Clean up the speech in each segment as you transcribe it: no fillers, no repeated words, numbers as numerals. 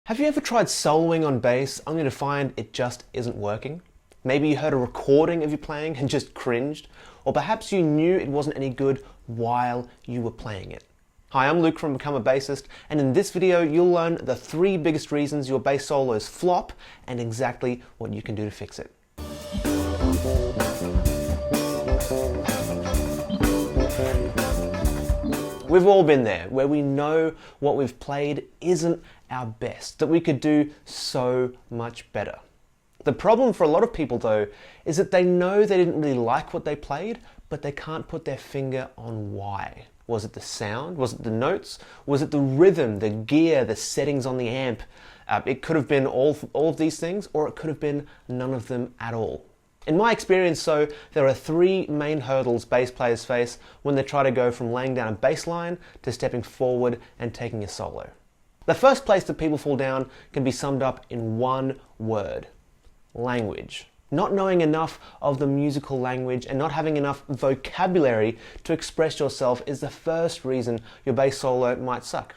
Have you ever tried soloing on bass only to find it just isn't working? Maybe you heard a recording of you playing and just cringed, or perhaps you knew it wasn't any good while you were playing it. Hi, I'm Luke from Become a Bassist, and in this video you'll learn the 3 biggest reasons your bass solos flop and exactly what you can do to fix it. We've all been there, where we know what we've played isn't our best, that we could do so much better. The problem for a lot of people though, is that they know they didn't really like what they played, but they can't put their finger on why. Was it the sound? Was it the notes? Was it the rhythm, the gear, the settings on the amp? It could have been all of these things, or it could have been none of them at all. In my experience, though, there are 3 main hurdles bass players face when they try to go from laying down a bass line to stepping forward and taking a solo. The first place that people fall down can be summed up in one word: language. Not knowing enough of the musical language and not having enough vocabulary to express yourself is the first reason your bass solo might suck.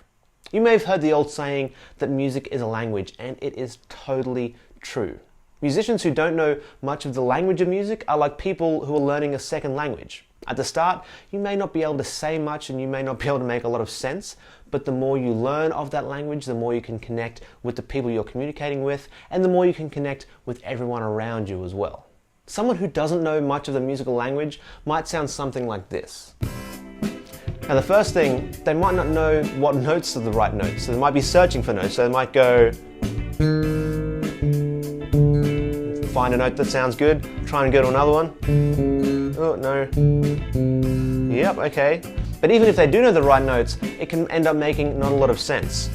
You may have heard the old saying that music is a language, and it is totally true. Musicians who don't know much of the language of music are like people who are learning a second language. At the start, you may not be able to say much and you may not be able to make a lot of sense, but the more you learn of that language, the more you can connect with the people you're communicating with, and the more you can connect with everyone around you as well. Someone who doesn't know much of the musical language might sound something like this. Now the first thing, they might not know what notes are the right notes, so they might be searching for notes, so they might go, find a note that sounds good, try and go to another one. Oh, no. Yep, okay. But even if they do know the right notes, it can end up making not a lot of sense.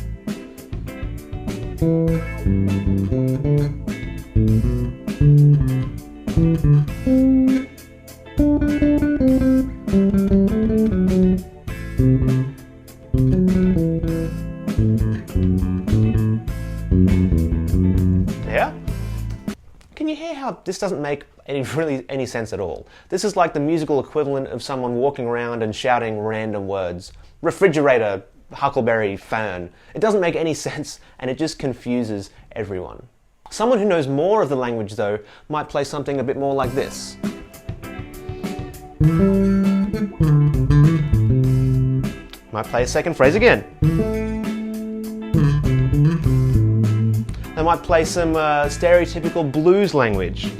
Yeah? Can you hear how this doesn't make any sense at all? This is like the musical equivalent of someone walking around and shouting random words. Refrigerator, huckleberry, fan. It doesn't make any sense, and it just confuses everyone. Someone who knows more of the language though might play something a bit more like this. Might play a second phrase again. They might play some stereotypical blues language.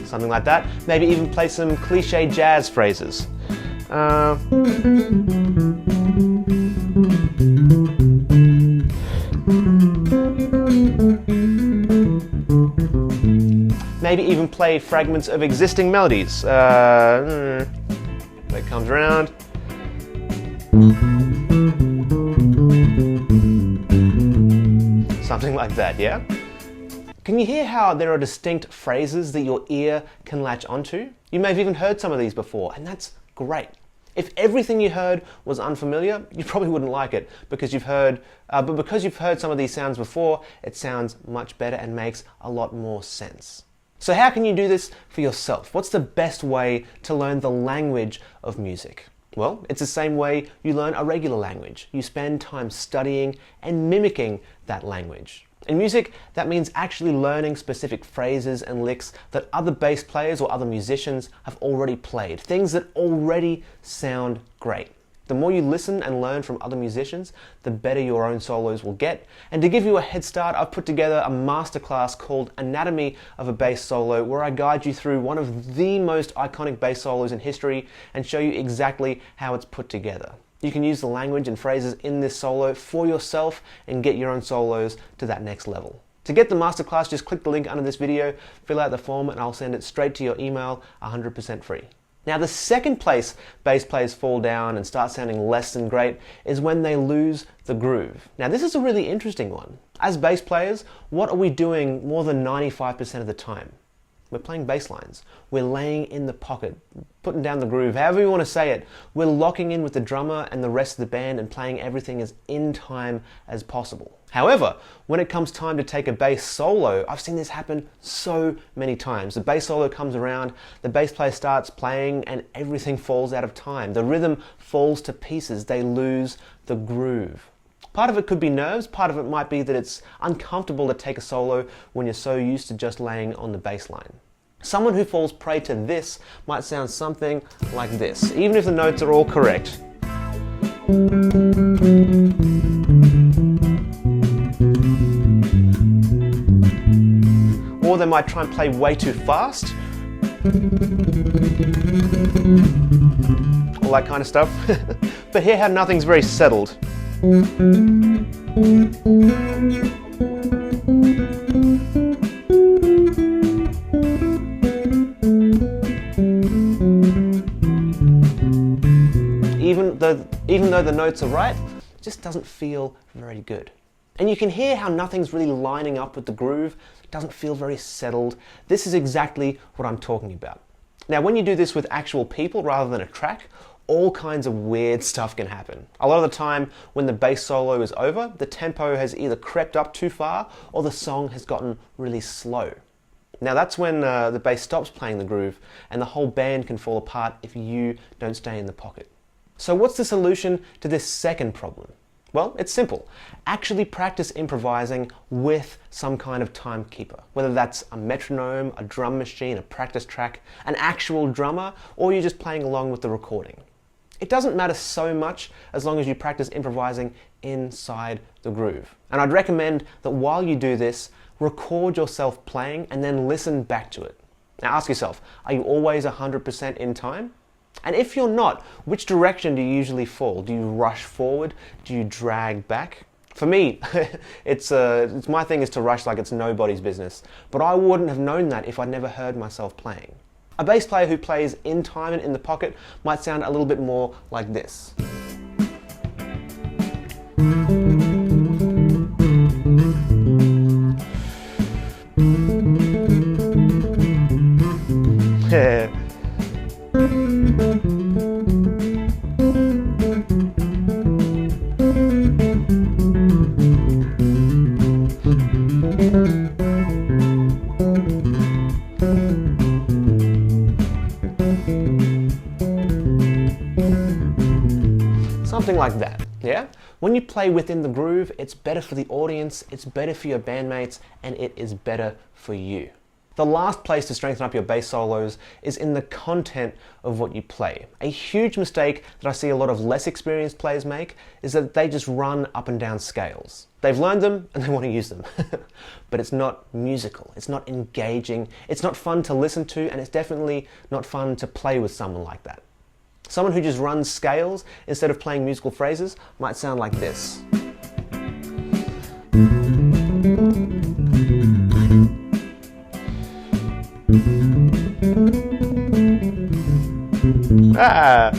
Something like that. Maybe even play some cliche jazz phrases. Maybe even play fragments of existing melodies. That comes around. Something like that, yeah? Can you hear how there are distinct phrases that your ear can latch onto? You may have even heard some of these before, and that's great. If everything you heard was unfamiliar, you probably wouldn't like it because you've heard some of these sounds before, it sounds much better and makes a lot more sense. So how can you do this for yourself? What's the best way to learn the language of music? Well, it's the same way you learn a regular language. You spend time studying and mimicking that language. In music, that means actually learning specific phrases and licks that other bass players or other musicians have already played, things that already sound great. The more you listen and learn from other musicians, the better your own solos will get. And to give you a head start, I've put together a masterclass called Anatomy of a Bass Solo, where I guide you through one of the most iconic bass solos in history and show you exactly how it's put together. You can use the language and phrases in this solo for yourself and get your own solos to that next level. To get the masterclass, just click the link under this video, fill out the form, and I'll send it straight to your email, 100% free. Now, the second place bass players fall down and start sounding less than great is when they lose the groove. Now, this is a really interesting one. As bass players, what are we doing more than 95% of the time? We're playing bass lines. We're laying in the pocket, putting down the groove, however you want to say it. We're locking in with the drummer and the rest of the band and playing everything as in time as possible. However, when it comes time to take a bass solo, I've seen this happen so many times. The bass solo comes around, the bass player starts playing, and everything falls out of time. The rhythm falls to pieces. They lose the groove. Part of it could be nerves, part of it might be that it's uncomfortable to take a solo when you're so used to just laying on the bass line. Someone who falls prey to this might sound something like this, even if the notes are all correct. Or they might try and play way too fast. All that kind of stuff. But hear how nothing's very settled. Even though the notes are right, it just doesn't feel very good. And you can hear how nothing's really lining up with the groove. It doesn't feel very settled. This is exactly what I'm talking about. Now, when you do this with actual people rather than a track, all kinds of weird stuff can happen. A lot of the time, when the bass solo is over, the tempo has either crept up too far or the song has gotten really slow. Now that's when the bass stops playing the groove and the whole band can fall apart if you don't stay in the pocket. So what's the solution to this second problem? Well, it's simple. Actually practice improvising with some kind of timekeeper, whether that's a metronome, a drum machine, a practice track, an actual drummer, or you're just playing along with the recording. It doesn't matter so much as long as you practice improvising inside the groove. And I'd recommend that while you do this, record yourself playing and then listen back to it. Now ask yourself, are you always 100% in time? And if you're not, which direction do you usually fall? Do you rush forward? Do you drag back? For me, it's my thing is to rush like it's nobody's business. But I wouldn't have known that if I'd never heard myself playing. A bass player who plays in time and in the pocket might sound a little bit more like this. Something like that, yeah? When you play within the groove, it's better for the audience, it's better for your bandmates, and it is better for you. The last place to strengthen up your bass solos is in the content of what you play. A huge mistake that I see a lot of less experienced players make is that they just run up and down scales. They've learned them and they want to use them. But it's not musical, it's not engaging, it's not fun to listen to, and it's definitely not fun to play with someone like that. Someone who just runs scales instead of playing musical phrases might sound like this. Ah.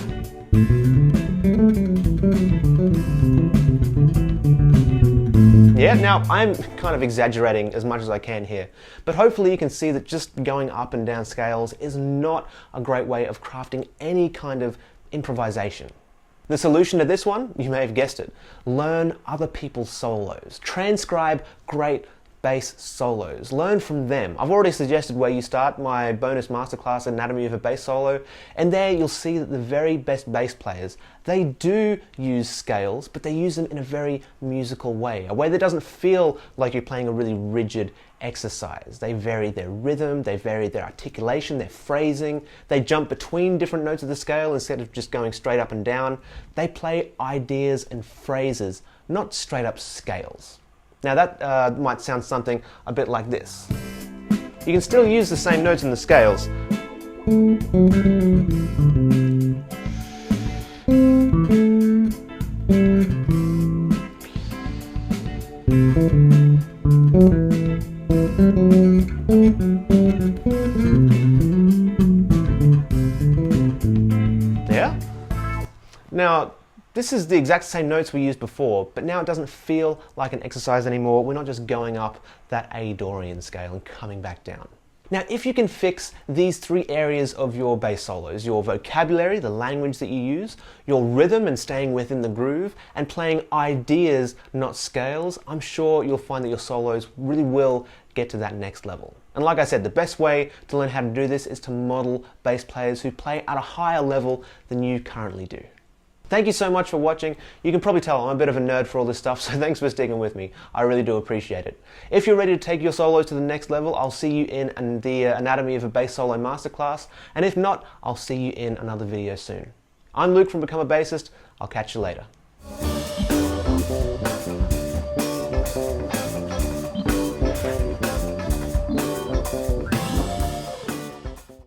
Yeah, now I'm kind of exaggerating as much as I can here, but hopefully you can see that just going up and down scales is not a great way of crafting any kind of improvisation. The solution to this one, you may have guessed it, learn other people's solos. Transcribe great bass solos. Learn from them. I've already suggested where you start, my bonus masterclass, Anatomy of a Bass Solo, and there you'll see that the very best bass players, they do use scales, but they use them in a very musical way, a way that doesn't feel like you're playing a really rigid exercise. They vary their rhythm, they vary their articulation, their phrasing, they jump between different notes of the scale instead of just going straight up and down. They play ideas and phrases, not straight up scales. Now that might sound something a bit like this. You can still use the same notes in the scales. Yeah? Now, this is the exact same notes we used before, but now it doesn't feel like an exercise anymore. We're not just going up that A Dorian scale and coming back down. Now, if you can fix these three areas of your bass solos, your vocabulary, the language that you use, your rhythm and staying within the groove, and playing ideas, not scales, I'm sure you'll find that your solos really will get to that next level. And like I said, the best way to learn how to do this is to model bass players who play at a higher level than you currently do. Thank you so much for watching. You can probably tell I'm a bit of a nerd for all this stuff, so thanks for sticking with me. I really do appreciate it. If you're ready to take your solos to the next level, I'll see you in the Anatomy of a Bass Solo Masterclass, and if not, I'll see you in another video soon. I'm Luke from Become a Bassist. I'll catch you later.